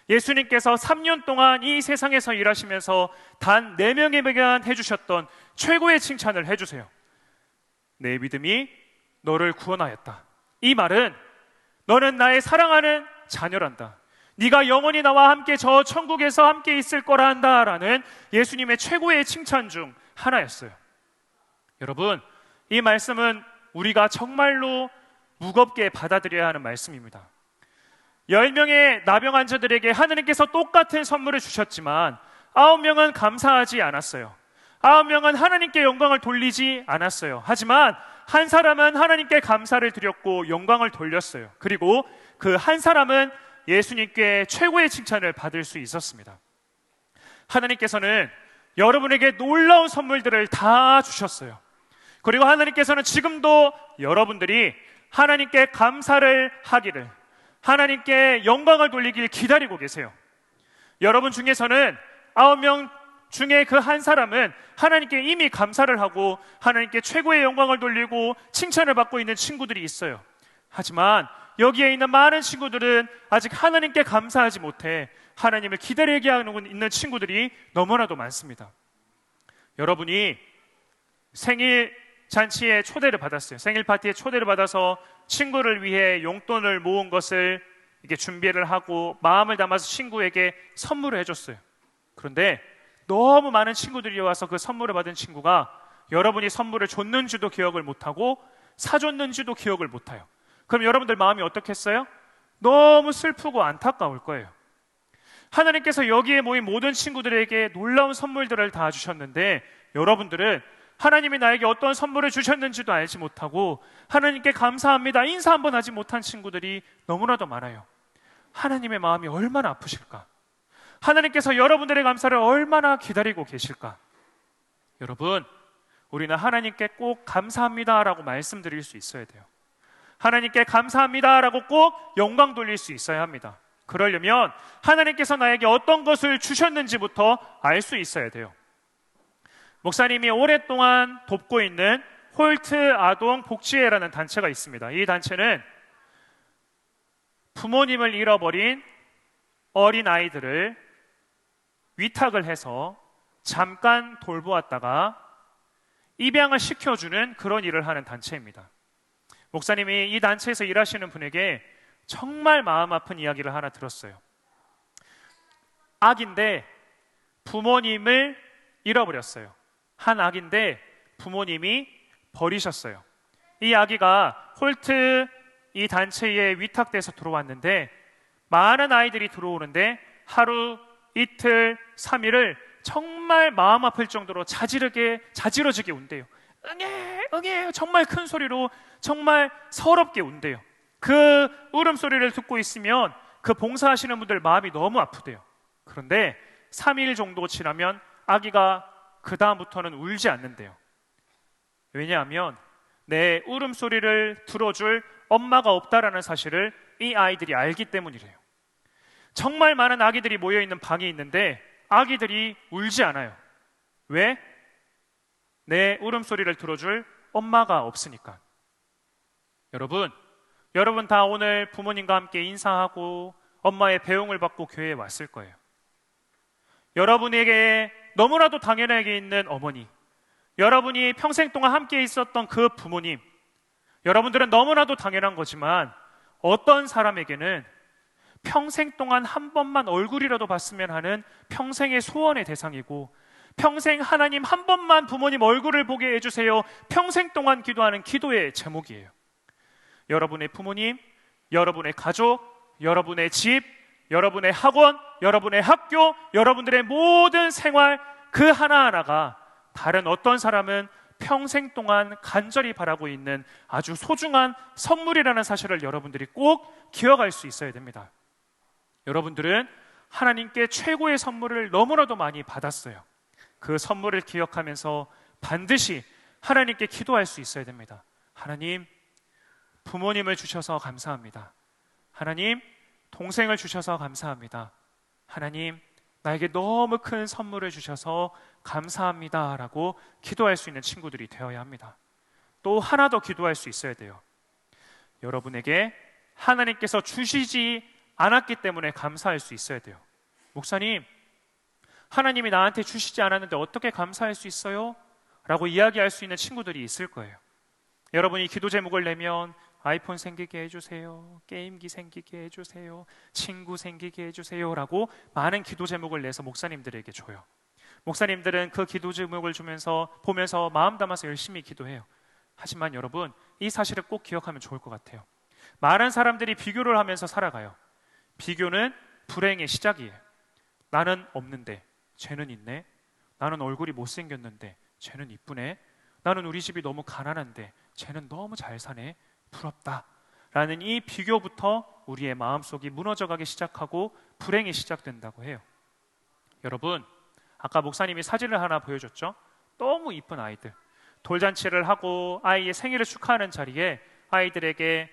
예수님께서 3년 동안 이 세상에서 일하시면서 단 4명에게만 해주셨던 최고의 칭찬을 해주세요. 내 믿음이 너를 구원하였다. 이 말은 너는 나의 사랑하는 자녀란다. 네가 영원히 나와 함께 저 천국에서 함께 있을 거라 한다라는 예수님의 최고의 칭찬 중 하나였어요. 여러분, 이 말씀은 우리가 정말로 무겁게 받아들여야 하는 말씀입니다. 10명의 나병 환자들에게 하느님께서 똑같은 선물을 주셨지만 9명은 감사하지 않았어요. 9명은 하나님께 영광을 돌리지 않았어요. 하지만 한 사람은 하나님께 감사를 드렸고 영광을 돌렸어요. 그리고 그 한 사람은 예수님께 최고의 칭찬을 받을 수 있었습니다. 하나님께서는 여러분에게 놀라운 선물들을 다 주셨어요. 그리고 하나님께서는 지금도 여러분들이 하나님께 감사를 하기를, 하나님께 영광을 돌리길 기다리고 계세요. 여러분 중에서는 9명 중에 그 한 사람은 하나님께 이미 감사를 하고 하나님께 최고의 영광을 돌리고 칭찬을 받고 있는 친구들이 있어요. 하지만 여기에 있는 많은 친구들은 아직 하나님께 감사하지 못해 하나님을 기다리게 하고 있는 친구들이 너무나도 많습니다. 여러분이 생일 잔치에 초대를 받았어요. 생일 파티에 초대를 받아서 친구를 위해 용돈을 모은 것을 이렇게 준비를 하고 마음을 담아서 친구에게 선물을 해줬어요. 그런데 너무 많은 친구들이 와서 그 선물을 받은 친구가 여러분이 선물을 줬는지도 기억을 못하고 사줬는지도 기억을 못해요. 그럼 여러분들 마음이 어떻겠어요? 너무 슬프고 안타까울 거예요. 하나님께서 여기에 모인 모든 친구들에게 놀라운 선물들을 다 주셨는데 여러분들은 하나님이 나에게 어떤 선물을 주셨는지도 알지 못하고 하나님께 감사합니다 인사 한번 하지 못한 친구들이 너무나도 많아요. 하나님의 마음이 얼마나 아프실까? 하나님께서 여러분들의 감사를 얼마나 기다리고 계실까? 여러분, 우리는 하나님께 꼭 감사합니다라고 말씀드릴 수 있어야 돼요. 하나님께 감사합니다라고 꼭 영광 돌릴 수 있어야 합니다. 그러려면 하나님께서 나에게 어떤 것을 주셨는지부터 알 수 있어야 돼요. 목사님이 오랫동안 돕고 있는 홀트 아동 복지회라는 단체가 있습니다. 이 단체는 부모님을 잃어버린 어린 아이들을 위탁을 해서 잠깐 돌보았다가 입양을 시켜주는 그런 일을 하는 단체입니다. 목사님이 이 단체에서 일하시는 분에게 정말 마음 아픈 이야기를 하나 들었어요. 아기인데 부모님을 잃어버렸어요. 한 아기인데 부모님이 버리셨어요. 이 아기가 홀트 이 단체에 위탁돼서 들어왔는데 많은 아이들이 들어오는데 하루, 이틀, 3일을 정말 마음 아플 정도로 자지러지게 운대요. 응애 정말 큰 소리로 정말 서럽게 운대요. 그 울음소리를 듣고 있으면 그 봉사하시는 분들 마음이 너무 아프대요. 그런데 3일 정도 지나면 아기가 그 다음부터는 울지 않는데요. 왜냐하면 내 울음소리를 들어줄 엄마가 없다라는 사실을 이 아이들이 알기 때문이래요. 정말 많은 아기들이 모여있는 방이 있는데 아기들이 울지 않아요. 왜? 내 울음소리를 들어줄 엄마가 없으니까. 여러분 다 오늘 부모님과 함께 인사하고 엄마의 배웅을 받고 교회에 왔을 거예요. 여러분에게 너무나도 당연하게 있는 어머니, 여러분이 평생 동안 함께 있었던 그 부모님, 여러분들은 너무나도 당연한 거지만 어떤 사람에게는 평생 동안 한 번만 얼굴이라도 봤으면 하는 평생의 소원의 대상이고 평생 하나님 한 번만 부모님 얼굴을 보게 해주세요 평생 동안 기도하는 기도의 제목이에요. 여러분의 부모님, 여러분의 가족, 여러분의 집, 여러분의 학원, 여러분의 학교, 여러분들의 모든 생활 그 하나하나가 다른 어떤 사람은 평생 동안 간절히 바라고 있는 아주 소중한 선물이라는 사실을 여러분들이 꼭 기억할 수 있어야 됩니다. 여러분들은 하나님께 최고의 선물을 너무나도 많이 받았어요. 그 선물을 기억하면서 반드시 하나님께 기도할 수 있어야 됩니다. 하나님, 부모님을 주셔서 감사합니다. 하나님, 동생을 주셔서 감사합니다. 하나님, 나에게 너무 큰 선물을 주셔서 감사합니다 라고 기도할 수 있는 친구들이 되어야 합니다. 또 하나 더 기도할 수 있어야 돼요. 여러분에게 하나님께서 주시지 않았기 때문에 감사할 수 있어야 돼요. 목사님, 하나님이 나한테 주시지 않았는데 어떻게 감사할 수 있어요? 라고 이야기할 수 있는 친구들이 있을 거예요. 여러분이 기도 제목을 내면 아이폰 생기게 해주세요, 게임기 생기게 해주세요, 친구 생기게 해주세요 라고 많은 기도 제목을 내서 목사님들에게 줘요. 목사님들은 그 기도 제목을 보면서 마음 담아서 열심히 기도해요. 하지만 여러분, 이 사실을 꼭 기억하면 좋을 것 같아요. 많은 사람들이 비교를 하면서 살아가요. 비교는 불행의 시작이에요. 나는 없는데 쟤는 있네. 나는 얼굴이 못생겼는데 쟤는 이쁘네. 나는 우리 집이 너무 가난한데 쟤는 너무 잘 사네. 부럽다 라는 이 비교부터 우리의 마음속이 무너져가기 시작하고 불행이 시작된다고 해요. 여러분, 아까 목사님이 사진을 하나 보여줬죠? 너무 이쁜 아이들, 돌잔치를 하고 아이의 생일을 축하하는 자리에 아이들에게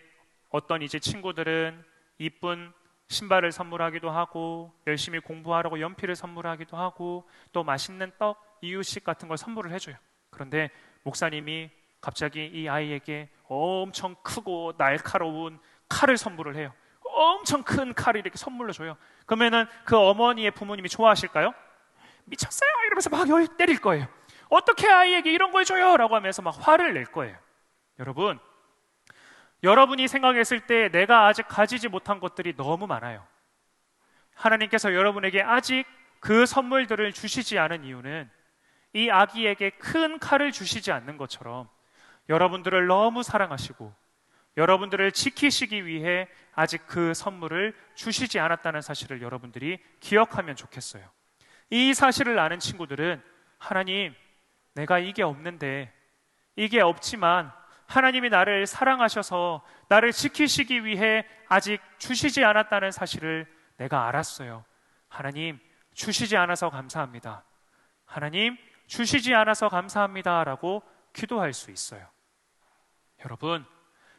어떤 이제 친구들은 이쁜 신발을 선물하기도 하고 열심히 공부하라고 연필을 선물하기도 하고 또 맛있는 떡, 이유식 같은 걸 선물을 해줘요. 그런데 목사님이 갑자기 이 아이에게 엄청 크고 날카로운 칼을 선물을 해요. 엄청 큰 칼을 이렇게 선물로 줘요. 그러면은 그 어머니의 부모님이 좋아하실까요? 미쳤어요 이러면서 막 때릴 거예요. 어떻게 아이에게 이런 걸 줘요? 라고 하면서 막 화를 낼 거예요. 여러분, 여러분이 생각했을 때 내가 아직 가지지 못한 것들이 너무 많아요. 하나님께서 여러분에게 아직 그 선물들을 주시지 않은 이유는 이 아기에게 큰 칼을 주시지 않는 것처럼 여러분들을 너무 사랑하시고 여러분들을 지키시기 위해 아직 그 선물을 주시지 않았다는 사실을 여러분들이 기억하면 좋겠어요. 이 사실을 아는 친구들은 하나님, 내가 이게 없는데, 이게 없지만 하나님이 나를 사랑하셔서 나를 지키시기 위해 아직 주시지 않았다는 사실을 내가 알았어요. 하나님, 주시지 않아서 감사합니다. 하나님, 주시지 않아서 감사합니다 라고 기도할 수 있어요. 여러분,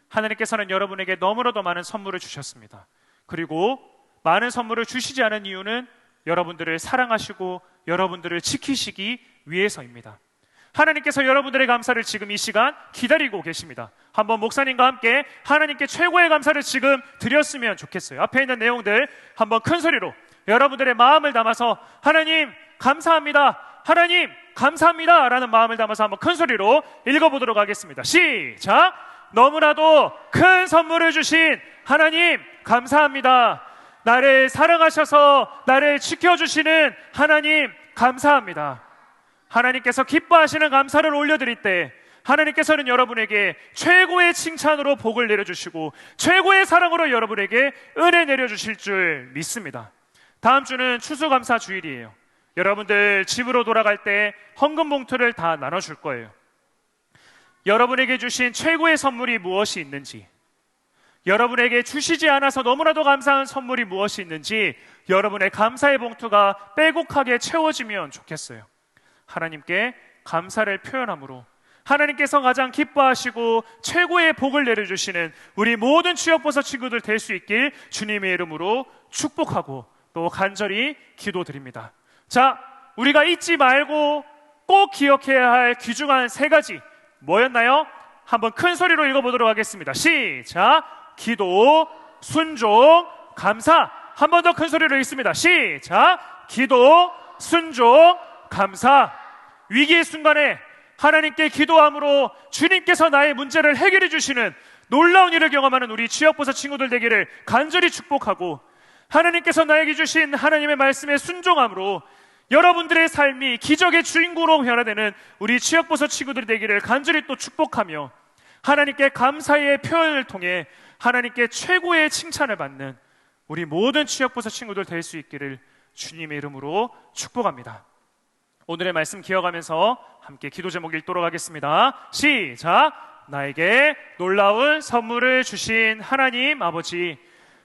하나님께서는 여러분에게 너무나도 많은 선물을 주셨습니다. 그리고 많은 선물을 주시지 않은 이유는 여러분들을 사랑하시고 여러분들을 지키시기 위해서입니다. 하나님께서 여러분들의 감사를 지금 이 시간 기다리고 계십니다. 한번 목사님과 함께 하나님께 최고의 감사를 지금 드렸으면 좋겠어요. 앞에 있는 내용들 한번 큰 소리로 여러분들의 마음을 담아서 하나님 감사합니다, 하나님 감사합니다 라는 마음을 담아서 한번 큰 소리로 읽어보도록 하겠습니다. 시작! 너무나도 큰 선물을 주신 하나님 감사합니다. 나를 사랑하셔서 나를 지켜주시는 하나님 감사합니다. 하나님께서 기뻐하시는 감사를 올려드릴 때 하나님께서는 여러분에게 최고의 칭찬으로 복을 내려주시고 최고의 사랑으로 여러분에게 은혜 내려주실 줄 믿습니다. 다음 주는 추수감사 주일이에요. 여러분들 집으로 돌아갈 때 헌금 봉투를 다 나눠줄 거예요. 여러분에게 주신 최고의 선물이 무엇이 있는지, 여러분에게 주시지 않아서 너무나도 감사한 선물이 무엇이 있는지 여러분의 감사의 봉투가 빼곡하게 채워지면 좋겠어요. 하나님께 감사를 표현함으로 하나님께서 가장 기뻐하시고 최고의 복을 내려주시는 우리 모든 취업버섯 친구들 될 수 있길 주님의 이름으로 축복하고 또 간절히 기도드립니다. 자, 우리가 잊지 말고 꼭 기억해야 할 귀중한 3가지 뭐였나요? 한번 큰 소리로 읽어보도록 하겠습니다. 시작! 기도, 순종, 감사. 한 번 더 큰 소리로 읽습니다. 시작! 기도, 순종, 감사. 위기의 순간에 하나님께 기도함으로 주님께서 나의 문제를 해결해 주시는 놀라운 일을 경험하는 우리 취업버섯 친구들 되기를 간절히 축복하고, 하나님께서 나에게 주신 하나님의 말씀에 순종함으로 여러분들의 삶이 기적의 주인공으로 변화되는 우리 취업버섯 친구들이 되기를 간절히 또 축복하며, 하나님께 감사의 표현을 통해 하나님께 최고의 칭찬을 받는 우리 모든 취업버섯 친구들 될 수 있기를 주님의 이름으로 축복합니다. 오늘의 말씀 기억하면서 함께 기도 제목 읽도록 하겠습니다. 시작! 나에게 놀라운 선물을 주신 하나님 아버지,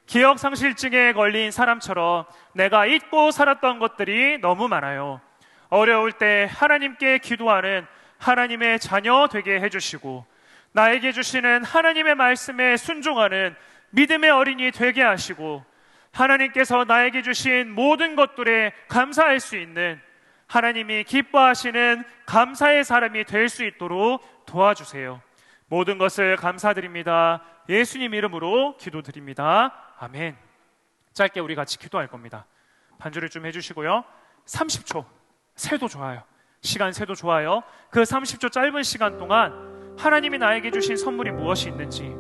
기억상실증에 걸린 사람처럼 내가 잊고 살았던 것들이 너무 많아요. 어려울 때 하나님께 기도하는 하나님의 자녀 되게 해주시고, 나에게 주시는 하나님의 말씀에 순종하는 믿음의 어린이 되게 하시고, 하나님께서 나에게 주신 모든 것들에 감사할 수 있는, 하나님이 기뻐하시는 감사의 사람이 될 수 있도록 도와주세요. 모든 것을 감사드립니다. 예수님 이름으로 기도드립니다. 아멘. 짧게 우리 같이 기도할 겁니다. 반주를 좀 해주시고요. 30초 세도 좋아요. 시간 세도 좋아요. 그 30초 짧은 시간 동안 하나님이 나에게 주신 선물이 무엇이 있는지,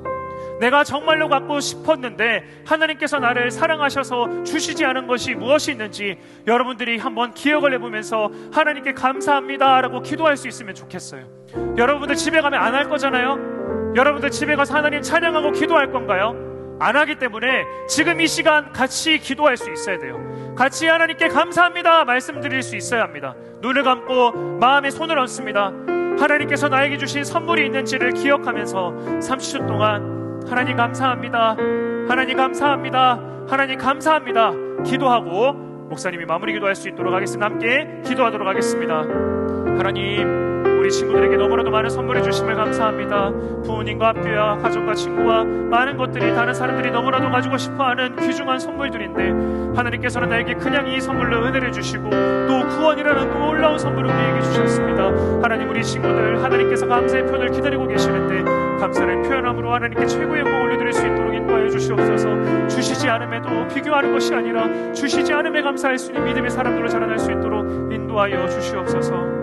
내가 정말로 갖고 싶었는데 하나님께서 나를 사랑하셔서 주시지 않은 것이 무엇이 있는지 여러분들이 한번 기억을 해보면서 하나님께 감사합니다 라고 기도할 수 있으면 좋겠어요. 여러분들 집에 가면 안 할 거잖아요. 여러분들 집에 가서 하나님 찬양하고 기도할 건가요? 안 하기 때문에 지금 이 시간 같이 기도할 수 있어야 돼요. 같이 하나님께 감사합니다 말씀드릴 수 있어야 합니다. 눈을 감고 마음에 손을 얹습니다. 하나님께서 나에게 주신 선물이 있는지를 기억하면서 30초 동안 하나님 감사합니다, 하나님 감사합니다, 하나님 감사합니다 기도하고 목사님이 마무리 기도할 수 있도록 하겠습니다. 함께 기도하도록 하겠습니다. 하나님, 우리 친구들에게 너무나도 많은 선물을 주심을 감사합니다. 부모님과 학교와 가족과 친구와 많은 것들이 다른 사람들이 너무나도 가지고 싶어하는 귀중한 선물들인데 하나님께서는 나에게 그냥 이 선물로 은혜를 주시고 또 구원이라는 놀라운 선물을 우리에게 주셨습니다. 하나님, 우리 친구들 하나님께서 감사의 표현을 기다리고 계시는데 감사를 표현함으로 하나님께 최고의 영광을 올려드릴 수 있도록 인도하여 주시옵소서. 주시지 않음에도 비교하는 것이 아니라 주시지 않음에 감사할 수 있는 믿음의 사람들로 자라날 수 있도록 인도하여 주시옵소서.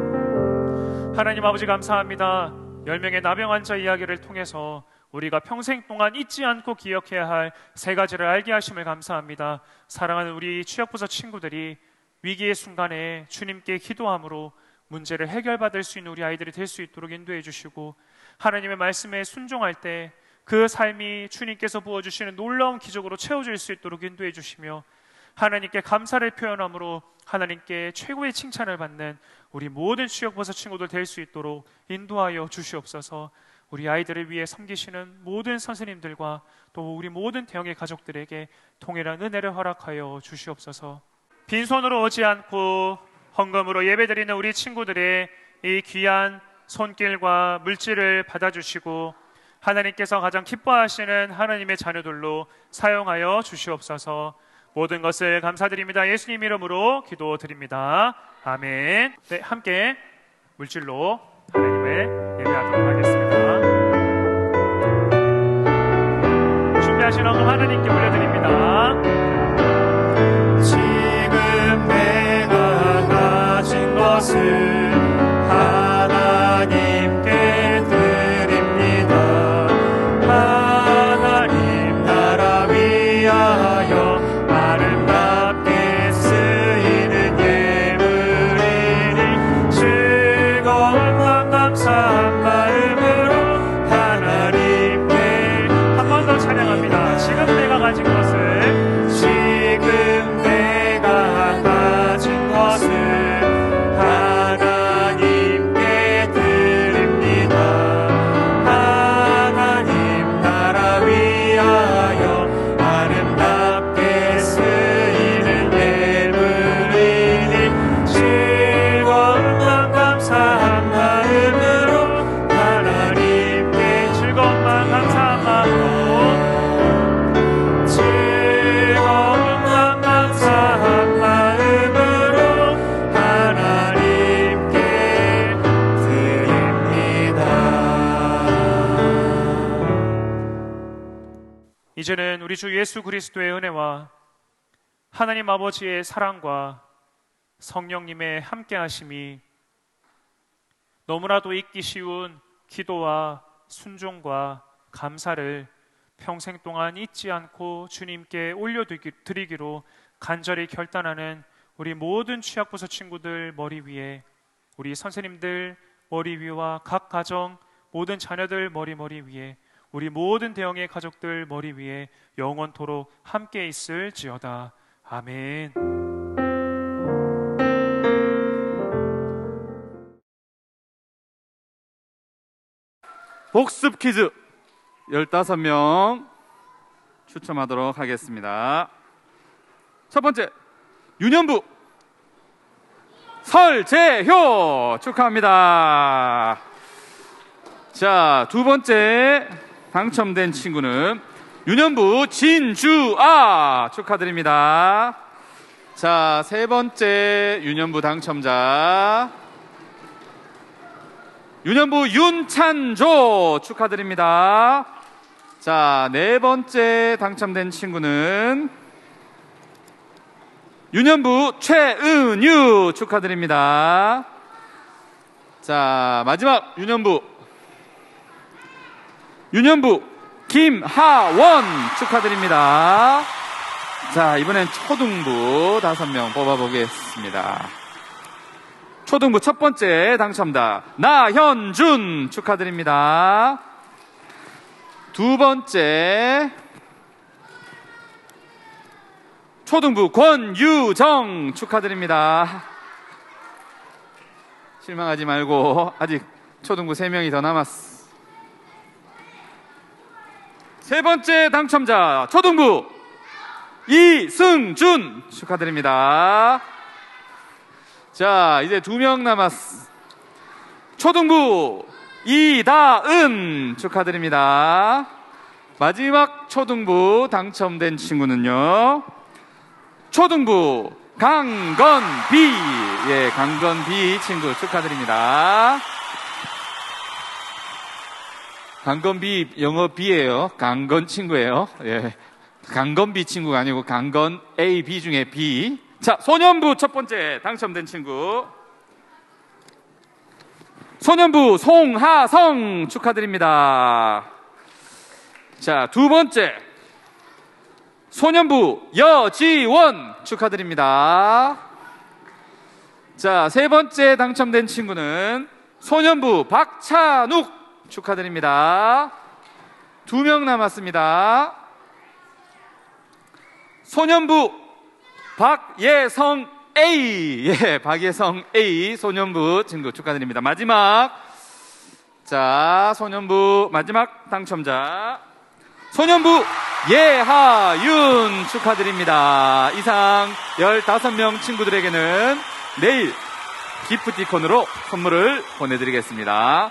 하나님 아버지 감사합니다. 10명의 나병 환자 이야기를 통해서 우리가 평생 동안 잊지 않고 기억해야 할 3가지를 알게 하심을 감사합니다. 사랑하는 우리 취약부서 친구들이 위기의 순간에 주님께 기도함으로 문제를 해결받을 수 있는 우리 아이들이 될 수 있도록 인도해 주시고, 하나님의 말씀에 순종할 때 그 삶이 주님께서 부어주시는 놀라운 기적으로 채워질 수 있도록 인도해 주시며, 하나님께 감사를 표현함으로 하나님께 최고의 칭찬을 받는 우리 모든 취약버섯 친구들 될 수 있도록 인도하여 주시옵소서. 우리 아이들을 위해 섬기시는 모든 선생님들과 또 우리 모든 대형의 가족들에게 동일한 은혜를 허락하여 주시옵소서. 빈손으로 오지 않고 헌금으로 예배드리는 우리 친구들의 이 귀한 손길과 물질을 받아주시고 하나님께서 가장 기뻐하시는 하나님의 자녀들로 사용하여 주시옵소서. 모든 것을 감사드립니다. 예수님 이름으로 기도드립니다. 아멘. 네, 함께 물질로 하나님을 예배하도록 하겠습니다. 준비하신 헌금 하나님께 올려드립니다. 지금 내가 가진 것을 하나님께 드립니다. 하나님 나라 위하여 아름답게 쓰이는 예물이니 즐거운 맘 감사한 마음으로 하나님께 한 번 더 찬양합니다. 지금 내가 가진 것을, 지금 내가 가진 것을 하나님께 드립니다. 하나님 나라 위하여 아름답게 쓰이는 예물이니 즐거운 맘 감사한 마음으로 하나님께 즐거운 마음 감사한 마음으로 즐거운 맘 감사한 마음으로 하나님께 드립니다. 이제는 우리 주 예수 그리스도의 은혜와 하나님 아버지의 사랑과 성령님의 함께하심이 너무나도 잊기 쉬운 기도와 순종과 감사를 평생 동안 잊지 않고 주님께 올려드리기로 간절히 결단하는 우리 모든 취약부서 친구들 머리 위에, 우리 선생님들 머리 위와 각 가정 모든 자녀들 머리 위에, 우리 모든 대형의 가족들 머리 위에 영원토록 함께 있을지어다. 아멘. 복습 퀴즈 15명 추첨하도록 하겠습니다. 첫 번째, 유년부 설재효 축하합니다. 자, 두 번째 당첨된 친구는 유년부 진주아 축하드립니다. 자, 세 번째 유년부 당첨자 유년부 윤찬조 축하드립니다. 자, 네 번째 당첨된 친구는 유년부 최은유 축하드립니다. 자, 마지막 유년부 김하원 축하드립니다. 자, 이번엔 초등부 5명 뽑아보겠습니다. 초등부 첫 번째 당첨자 나현준 축하드립니다. 두 번째 초등부 권유정 축하드립니다. 실망하지 말고 아직 초등부 3명이 더 남았어. 세 번째 당첨자 초등부 이승준 축하드립니다. 자, 이제 2명 남았어. 초등부 이다은 축하드립니다. 마지막 초등부 당첨된 친구는요, 초등부 강건비. 예, 강건비 친구 축하드립니다. 강건비 영어 B예요. 강건 친구예요. 예. 강건비 친구가 아니고 강건 A, B 중에 B. 자, 소년부 첫 번째 당첨된 친구. 소년부 송하성 축하드립니다. 자, 두 번째. 소년부 여지원 축하드립니다. 자, 세 번째 당첨된 친구는 소년부 박찬욱 축하드립니다. 2명 남았습니다. 소년부 박예성 A. 예, 박예성 A 소년부 친구 축하드립니다. 마지막. 자, 소년부 마지막 당첨자. 소년부 예하윤 축하드립니다. 이상 15명 친구들에게는 내일 기프티콘으로 선물을 보내드리겠습니다.